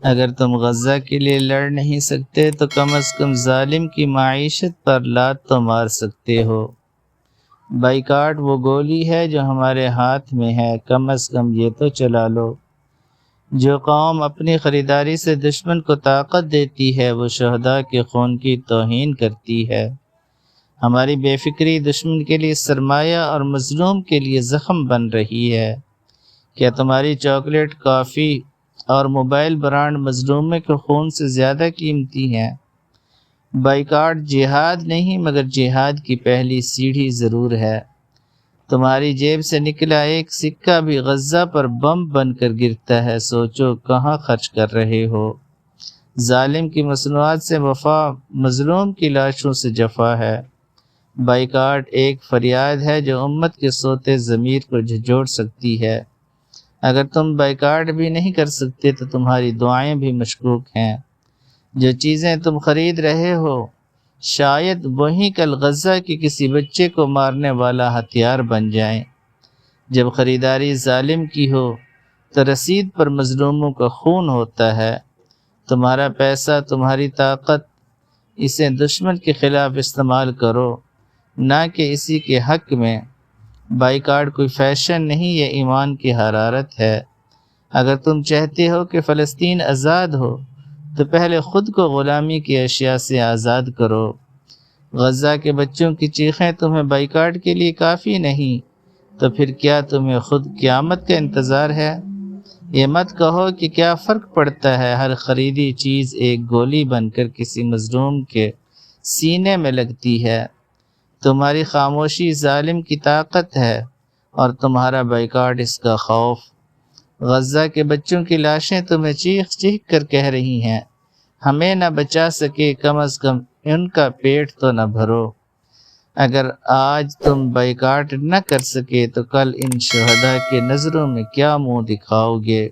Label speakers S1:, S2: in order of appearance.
S1: اگر تم غزہ کے لیے لڑ نہیں سکتے تو کم از کم ظالم کی معیشت پر لات تو مار سکتے ہو۔ بائیکاٹ وہ گولی ہے جو ہمارے ہاتھ میں ہے، کم از کم یہ تو چلا لو۔ جو قوم اپنی خریداری سے دشمن کو طاقت دیتی ہے وہ شہداء کے خون کی توہین کرتی ہے۔ ہماری بے فکری دشمن کے لیے سرمایہ اور مظلوم کے لیے زخم بن رہی ہے۔ کیا تمہاری چاکلیٹ، کافی اور موبائل برانڈ مظلومے کے خون سے زیادہ قیمتی ہیں؟ بائیکاٹ جہاد نہیں مگر جہاد کی پہلی سیڑھی ضرور ہے۔ تمہاری جیب سے نکلا ایک سکہ بھی غزہ پر بم بن کر گرتا ہے، سوچو کہاں خرچ کر رہے ہو۔ ظالم کی مصنوعات سے وفا، مظلوم کی لاشوں سے جفا ہے۔ بائیکاٹ ایک فریاد ہے جو امت کے سوتے ضمیر کو جھنجھوڑ سکتی ہے۔ اگر تم بائیکاٹ بھی نہیں کر سکتے تو تمہاری دعائیں بھی مشکوک ہیں۔ جو چیزیں تم خرید رہے ہو شاید وہی کل غزہ کے کسی بچے کو مارنے والا ہتھیار بن جائیں۔ جب خریداری ظالم کی ہو تو رسید پر مظلوموں کا خون ہوتا ہے۔ تمہارا پیسہ، تمہاری طاقت، اسے دشمن کے خلاف استعمال کرو، نہ کہ اسی کے حق میں۔ بائیکاٹ کوئی فیشن نہیں، یہ ایمان کی حرارت ہے۔ اگر تم چاہتے ہو کہ فلسطین آزاد ہو تو پہلے خود کو غلامی کی اشیاء سے آزاد کرو۔ غزہ کے بچوں کی چیخیں تمہیں بائیکاٹ کے لیے کافی نہیں تو پھر کیا تمہیں خود قیامت کا انتظار ہے؟ یہ مت کہو کہ کیا فرق پڑتا ہے، ہر خریدی چیز ایک گولی بن کر کسی مظلوم کے سینے میں لگتی ہے۔ تمہاری خاموشی ظالم کی طاقت ہے اور تمہارا بائیکاٹ اس کا خوف۔ غزہ کے بچوں کی لاشیں تمہیں چیخ چیخ کر کہہ رہی ہیں، ہمیں نہ بچا سکے، کم از کم ان کا پیٹ تو نہ بھرو۔ اگر آج تم بائیکاٹ نہ کر سکے تو کل ان شہداء کے نظروں میں کیا منہ دکھاؤ گے؟